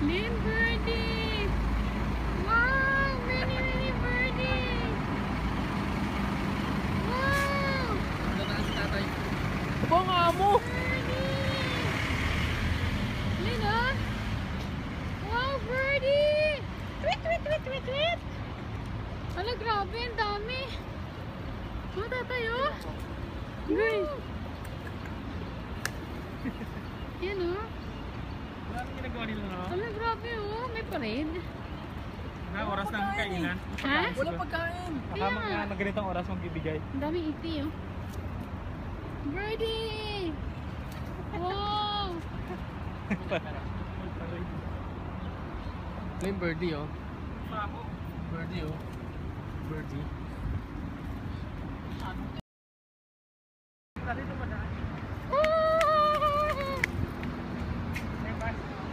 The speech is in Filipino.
Lynn birdie! Wow! Many birdies! Wow! Ano na si tatay? Bang amo! Birdie! Lynn, ah! Wow, birdie! Tweet, tweet, tweet, tweet, tweet! Ala, grabe, ang dami! Oh, tatay, oh! Guys! Yan, oh! Wala nang ginagawa nila, no? Ala, grabe, oh! May parade! Na, oras ng kainan. Ha? Walang pagkain. Baka mga ganitong oras magbibigay. Ang daming iti, oh. Birdie! Wow! Ito yung birdie, oh. Birdie, oh. Birdie.